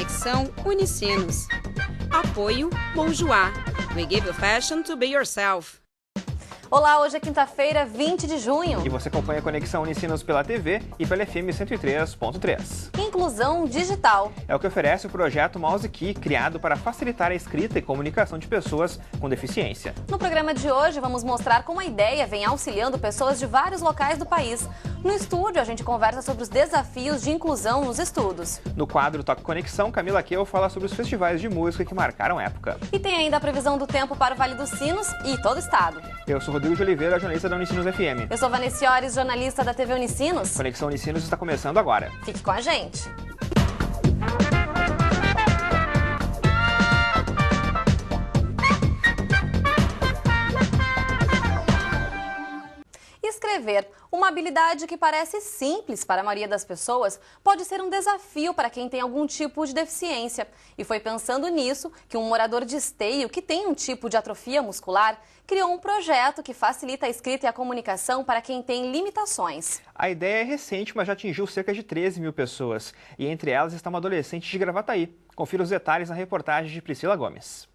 Conexão Unicinos. Apoio Bonjour. We give you fashion to be yourself. Olá, hoje é quinta-feira, 20 de junho. E você acompanha a Conexão Unicinos pela TV e pela FM 103.3. Inclusão digital. É o que oferece o projeto MouseKey, criado para facilitar a escrita e comunicação de pessoas com deficiência. No programa de hoje, vamos mostrar como a ideia vem auxiliando pessoas de vários locais do país. No estúdio, a gente conversa sobre os desafios de inclusão nos estudos. No quadro Toque Conexão, Camila Keu fala sobre os festivais de música que marcaram a época. E tem ainda a previsão do tempo para o Vale dos Sinos e todo o estado. Eu sou Rodrigo de Oliveira, jornalista da Unicinos FM. Eu sou Vanessa Iores, jornalista da TV Unicinos. Conexão Unicinos está começando agora. Fique com a gente. Escrever, uma habilidade que parece simples para a maioria das pessoas, pode ser um desafio para quem tem algum tipo de deficiência. E foi pensando nisso que um morador de Esteio, que tem um tipo de atrofia muscular, criou um projeto que facilita a escrita e a comunicação para quem tem limitações. A ideia é recente, mas já atingiu cerca de 13 mil pessoas. E entre elas está uma adolescente de Gravataí. Confira os detalhes na reportagem de Priscila Gomes.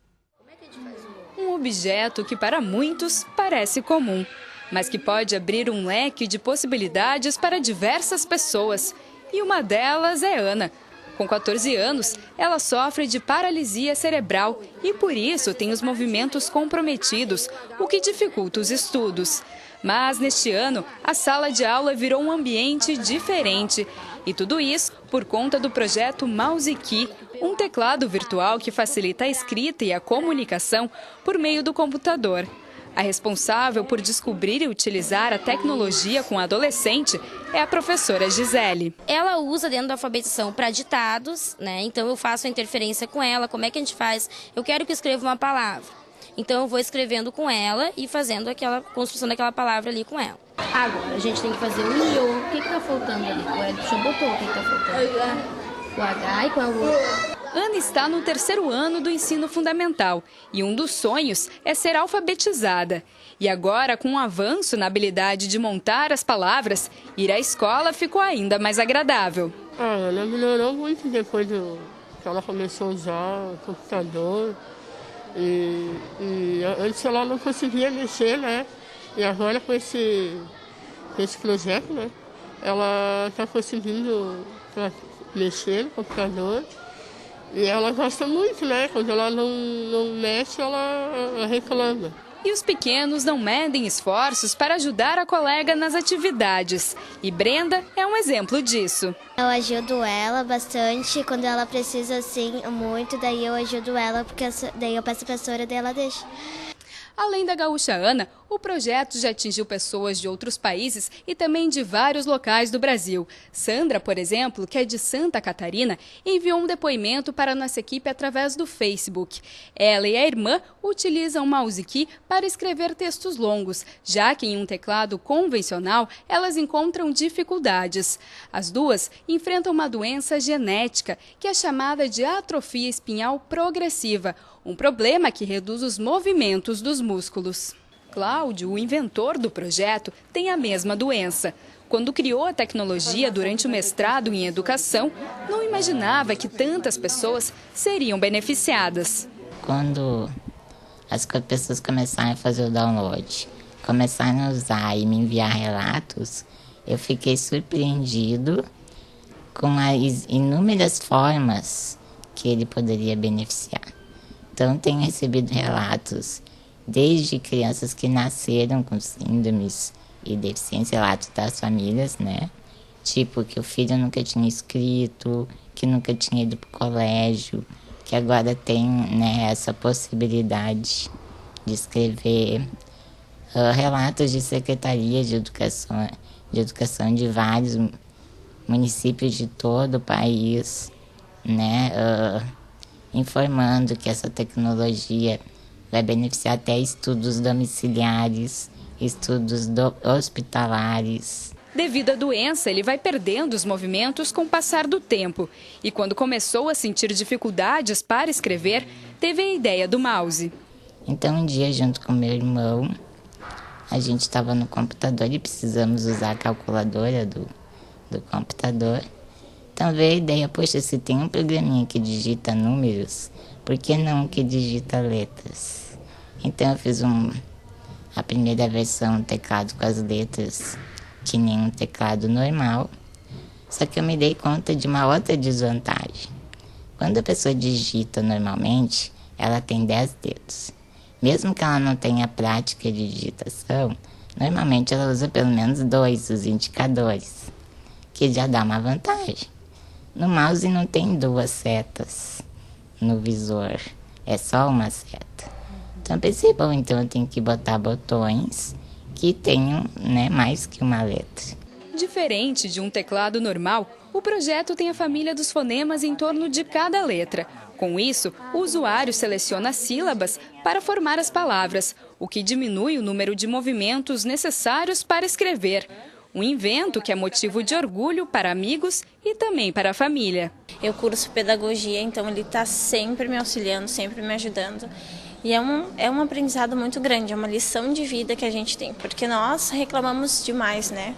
Um objeto que para muitos parece comum, mas que pode abrir um leque de possibilidades para diversas pessoas. E uma delas é Ana. Com 14 anos, ela sofre de paralisia cerebral e, por isso, tem os movimentos comprometidos, o que dificulta os estudos. Mas, neste ano, a sala de aula virou um ambiente diferente. E tudo isso por conta do projeto MouseKey, um teclado virtual que facilita a escrita e a comunicação por meio do computador. A responsável por descobrir e utilizar a tecnologia com a adolescente é a professora Gisele. Ela usa dentro da alfabetização para ditados, né? Então eu faço a interferência com ela. Como é que a gente faz? Eu quero que escreva uma palavra. Então eu vou escrevendo com ela e fazendo aquela construção daquela palavra ali com ela. Agora a gente tem que fazer o iô. O que está faltando ali? O Edson já botou o que está faltando. O H e qual é o outro? Ana está no 3º ano do ensino fundamental e um dos sonhos é ser alfabetizada. E agora, com um avanço na habilidade de montar as palavras, ir à escola ficou ainda mais agradável. Ela melhorou muito depois que ela começou a usar o computador. E antes ela não conseguia mexer, né? E agora com esse projeto, né? Ela está conseguindo mexer no computador. E ela gosta muito, né? Quando ela não mexe, ela reclama. E os pequenos não medem esforços para ajudar a colega nas atividades. E Brenda é um exemplo disso. Eu ajudo ela bastante, quando ela precisa assim muito, daí eu ajudo ela, porque daí eu peço a professora, daí ela deixa. Além da gaúcha Ana, o projeto já atingiu pessoas de outros países e também de vários locais do Brasil. Sandra, por exemplo, que é de Santa Catarina, enviou um depoimento para a nossa equipe através do Facebook. Ela e a irmã utilizam o MouseKey para escrever textos longos, já que em um teclado convencional elas encontram dificuldades. As duas enfrentam uma doença genética, que é chamada de atrofia espinhal progressiva, um problema que reduz os movimentos dos músculos. Cláudio, o inventor do projeto, tem a mesma doença. Quando criou a tecnologia durante o mestrado em educação, não imaginava que tantas pessoas seriam beneficiadas. Quando as pessoas começaram a fazer o download, começaram a usar e me enviar relatos, eu fiquei surpreendido com as inúmeras formas que ele poderia beneficiar. Então, tenho recebido relatos desde crianças que nasceram com síndromes e deficiência, relatos das famílias, né? Tipo, que o filho nunca tinha escrito, que nunca tinha ido para o colégio, que agora tem, né, essa possibilidade de escrever. Relatos de secretaria de educação de vários municípios de todo o país, né? Informando que essa tecnologia vai beneficiar até estudos domiciliares, estudos hospitalares. Devido à doença, ele vai perdendo os movimentos com o passar do tempo. E quando começou a sentir dificuldades para escrever, teve a ideia do mouse. Então, um dia, junto com meu irmão, a gente estava no computador e precisamos usar a calculadora do computador. Então veio a ideia, poxa, se tem um programinha que digita números, por que não que digita letras? Então eu fiz a primeira versão, um teclado com as letras, que nem um teclado normal. Só que eu me dei conta de uma outra desvantagem. Quando a pessoa digita normalmente, ela tem 10 dedos. Mesmo que ela não tenha prática de digitação, normalmente ela usa pelo menos 2, os indicadores, que já dá uma vantagem. No mouse não tem 2 setas no visor, é só uma seta. Então pensei, bom, então eu tenho que botar botões que tenham, né, mais que uma letra. Diferente de um teclado normal, o projeto tem a família dos fonemas em torno de cada letra. Com isso, o usuário seleciona sílabas para formar as palavras, o que diminui o número de movimentos necessários para escrever. Um invento que é motivo de orgulho para amigos e também para a família. Eu curso pedagogia, então ele está sempre me auxiliando, sempre me ajudando. E é um aprendizado muito grande, é uma lição de vida que a gente tem, porque nós reclamamos demais, né?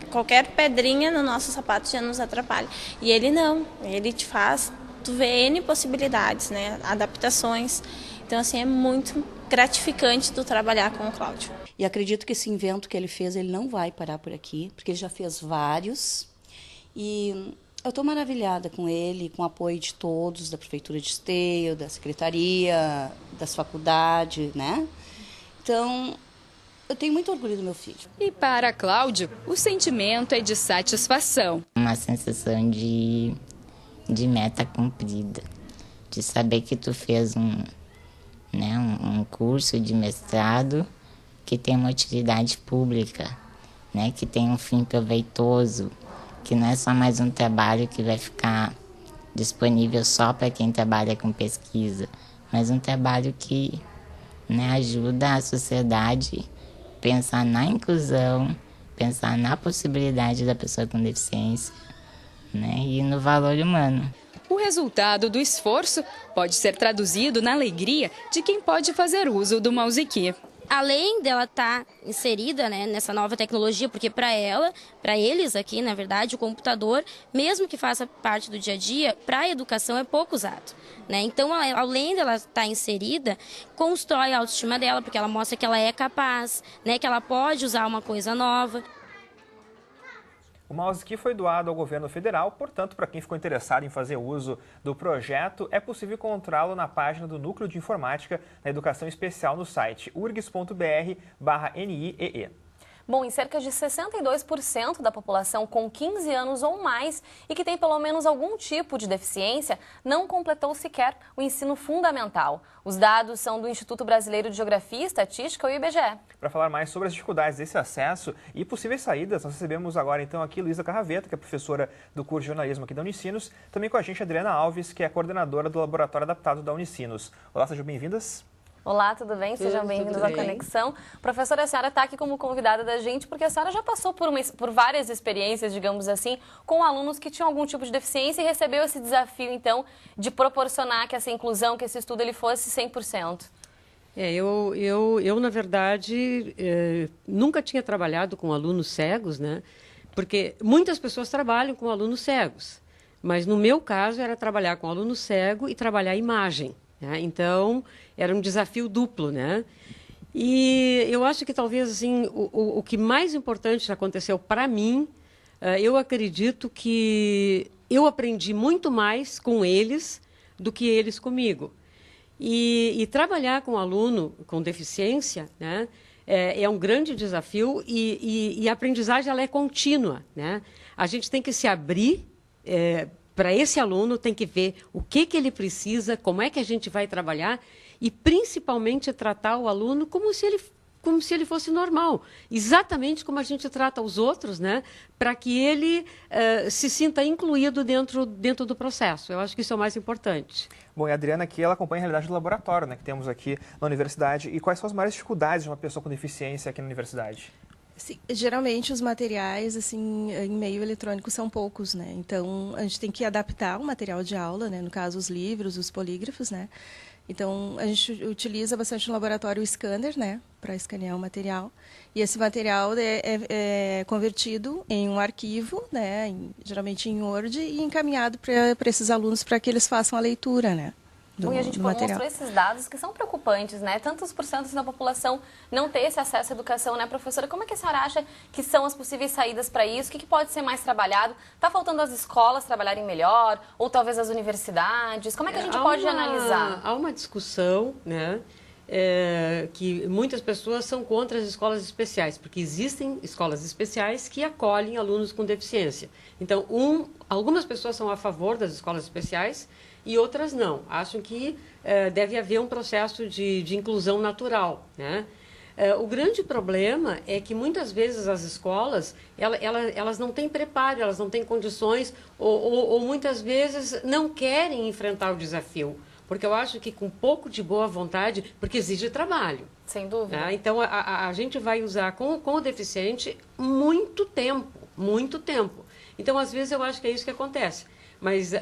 Qualquer pedrinha no nosso sapato já nos atrapalha. E ele não, ele te faz, tu vê N possibilidades, né? Adaptações. Então, assim, é muito gratificante tu trabalhar com o Cláudio. E acredito que esse invento que ele fez, ele não vai parar por aqui, porque ele já fez vários. E eu estou maravilhada com ele, com o apoio de todos, da Prefeitura de Esteio, da Secretaria, das faculdades, né? Então, eu tenho muito orgulho do meu filho. E para Cláudio, o sentimento é de satisfação. Uma sensação de meta cumprida, de saber que tu fez um curso de mestrado que tem uma utilidade pública, né? Que tem um fim proveitoso, que não é só mais um trabalho que vai ficar disponível só para quem trabalha com pesquisa, mas um trabalho que, né, ajuda a sociedade a pensar na inclusão, pensar na possibilidade da pessoa com deficiência, né, e no valor humano. O resultado do esforço pode ser traduzido na alegria de quem pode fazer uso do mouse-key. Além dela estar inserida, né, nessa nova tecnologia, porque para eles aqui, na verdade, o computador, mesmo que faça parte do dia a dia, para a educação é pouco usado, né? Então, além dela estar inserida, constrói a autoestima dela, porque ela mostra que ela é capaz, né, que ela pode usar uma coisa nova. O mouse-key foi doado ao governo federal, portanto, para quem ficou interessado em fazer uso do projeto, é possível encontrá-lo na página do Núcleo de Informática da Educação Especial no site urgs.br/NIEE. Bom, em cerca de 62% da população com 15 anos ou mais e que tem pelo menos algum tipo de deficiência não completou sequer o ensino fundamental. Os dados são do Instituto Brasileiro de Geografia e Estatística, o IBGE. Para falar mais sobre as dificuldades desse acesso e possíveis saídas, nós recebemos agora então aqui Luísa Carraveta, que é professora do curso de jornalismo aqui da Unicinos, também com a gente Adriana Alves, que é coordenadora do Laboratório Adaptado da Unicinos. Olá, sejam bem-vindas. Olá, tudo bem? Sejam bem-vindos à Conexão. Professora, a senhora está aqui como convidada da gente porque a senhora já passou por várias experiências, digamos assim, com alunos que tinham algum tipo de deficiência e recebeu esse desafio, então, de proporcionar que essa inclusão, que esse estudo ele fosse 100%. Eu na verdade, nunca tinha trabalhado com alunos cegos, né? Porque muitas pessoas trabalham com alunos cegos, mas no meu caso era trabalhar com aluno cego e trabalhar a imagem. Então, era um desafio duplo, né? E eu acho que talvez assim, o que mais importante aconteceu para mim, eu acredito que eu aprendi muito mais com eles do que eles comigo. E trabalhar com aluno com deficiência, né, é um grande desafio e a aprendizagem ela é contínua, né? A gente tem que se abrir para esse aluno, tem que ver o que ele precisa, como é que a gente vai trabalhar e, principalmente, tratar o aluno como se ele fosse normal, exatamente como a gente trata os outros, né? Para que ele se sinta incluído dentro do processo. Eu acho que isso é o mais importante. Bom, e a Adriana aqui, ela acompanha a realidade do laboratório, né, que temos aqui na universidade. E quais são as maiores dificuldades de uma pessoa com deficiência aqui na universidade? Sim, geralmente os materiais assim em meio eletrônico são poucos, né? Então a gente tem que adaptar o material de aula, né? No caso os livros, os polígrafos, né? Então, a gente utiliza bastante no laboratório o scanner, né, para escanear o material. E esse material é convertido em um arquivo, né, geralmente em Word, e encaminhado para esses alunos para que eles façam a leitura, né. E a gente mostrou esses dados que são preocupantes, né? Tantos porcentos da população não ter esse acesso à educação, né, professora? Como é que a senhora acha que são as possíveis saídas para isso? O que pode ser mais trabalhado? Está faltando as escolas trabalharem melhor? Ou talvez as universidades? Como é que a gente pode analisar? Há uma discussão, né? Que muitas pessoas são contra as escolas especiais, porque existem escolas especiais que acolhem alunos com deficiência. Então, algumas pessoas são a favor das escolas especiais e outras não. Acham que deve haver um processo de inclusão natural, né? O grande problema é que muitas vezes as escolas elas não têm preparo, elas não têm condições ou muitas vezes não querem enfrentar o desafio. Porque eu acho que com um pouco de boa vontade, porque exige trabalho. Sem dúvida. Né? Então, a gente vai usar com o deficiente muito tempo, muito tempo. Então, às vezes, eu acho que é isso que acontece. Mas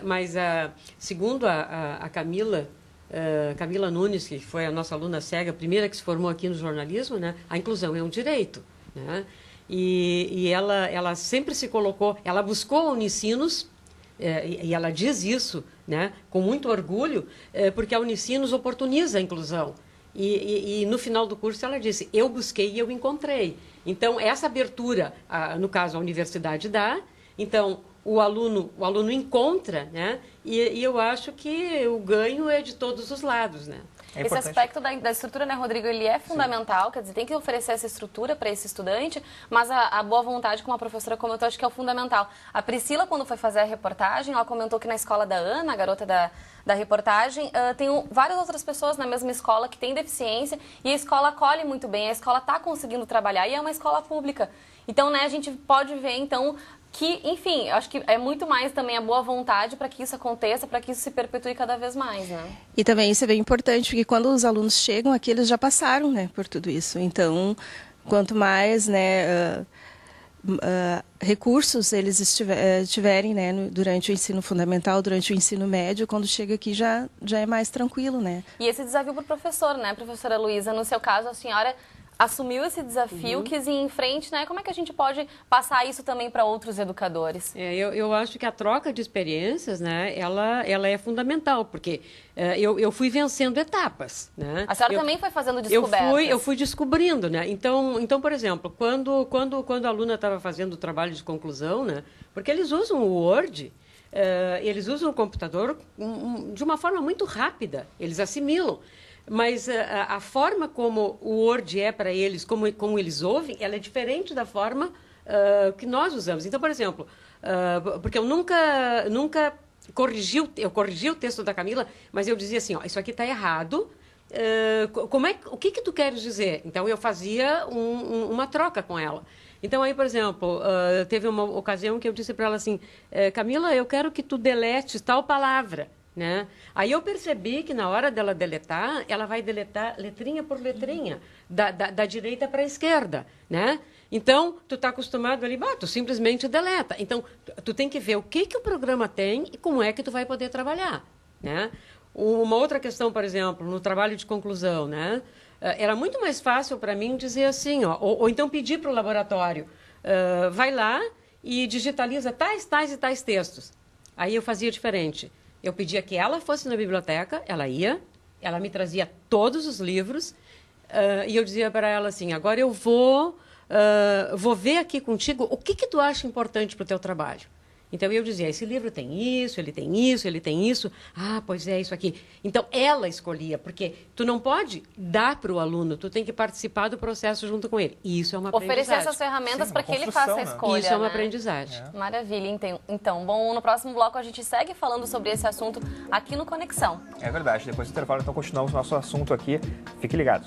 segundo a Camila Nunes, que foi a nossa aluna cega, a primeira que se formou aqui no jornalismo, né? A inclusão é um direito. Né? E ela sempre se colocou, ela buscou a Unicinos, e ela diz isso, né, com muito orgulho, porque a Unicinos oportuniza a inclusão. E no final do curso ela disse, eu busquei e eu encontrei. Então, essa abertura, no caso a universidade dá, então o aluno encontra, né, e eu acho que o ganho é de todos os lados, né. Esse aspecto da estrutura, né, Rodrigo, ele é fundamental, sim. Quer dizer, tem que oferecer essa estrutura para esse estudante, mas a boa vontade, como a professora comentou, acho que é o fundamental. A Priscila, quando foi fazer a reportagem, ela comentou que na escola da Ana, a garota da reportagem, tem várias outras pessoas na mesma escola que têm deficiência e a escola acolhe muito bem, a escola está conseguindo trabalhar e é uma escola pública. Então, né, a gente pode ver, então, que, enfim, eu acho que é muito mais também a boa vontade para que isso aconteça, para que isso se perpetue cada vez mais, né? E também isso é bem importante, porque quando os alunos chegam aqui, eles já passaram, né, por tudo isso. Então, quanto mais, né, recursos eles tiverem, né, durante o ensino fundamental, durante o ensino médio, quando chega aqui já é mais tranquilo, né? E esse desafio para o professor, né, professora Luísa? No seu caso, a senhora assumiu esse desafio, quis ir em frente, né? Como é que a gente pode passar isso também para outros educadores? Eu acho que a troca de experiências, né, ela é fundamental, porque eu fui vencendo etapas, né? A senhora também foi fazendo descobertas. Eu fui descobrindo, né? Então, por exemplo, quando a aluna estava fazendo o trabalho de conclusão, né? Porque eles usam o Word, eles usam o computador de uma forma muito rápida, eles assimilam. Mas a forma como o Word é para eles, como eles ouvem, ela é diferente da forma que nós usamos. Então, por exemplo, porque eu nunca corrigi o texto da Camila, mas eu dizia assim, ó, isso aqui está errado, o que tu queres dizer? Então, eu fazia uma troca com ela. Então, aí, por exemplo, teve uma ocasião que eu disse para ela assim, Camila, eu quero que tu deletes tal palavra. Né? Aí eu percebi que na hora dela deletar, ela vai deletar letrinha por letrinha, da direita para a esquerda, né? Então, tu está acostumado ali, tu simplesmente deleta. Então, tu tem que ver o que o programa tem e como é que tu vai poder trabalhar, né? Uma outra questão, por exemplo, no trabalho de conclusão, né? Era muito mais fácil para mim dizer assim, ó, ou então pedir para o laboratório, vai lá e digitaliza tais e tais textos. Aí eu fazia diferente. Eu pedia que ela fosse na biblioteca, ela ia, ela me trazia todos os livros e eu dizia para ela assim, agora eu vou ver aqui contigo o que tu acha importante para o teu trabalho. Então, eu dizia, esse livro tem isso, ele tem isso, ele tem isso. Ah, pois é, isso aqui. Então, ela escolhia, porque tu não pode dar para o aluno, tu tem que participar do processo junto com ele. E isso é uma aprendizagem. Oferecer essas ferramentas para que ele faça a escolha, isso é uma né? aprendizagem. Maravilha. Então, bom, no próximo bloco a gente segue falando sobre esse assunto aqui no Conexão. É verdade. Depois do intervalo, então, continuamos nosso assunto aqui. Fique ligado.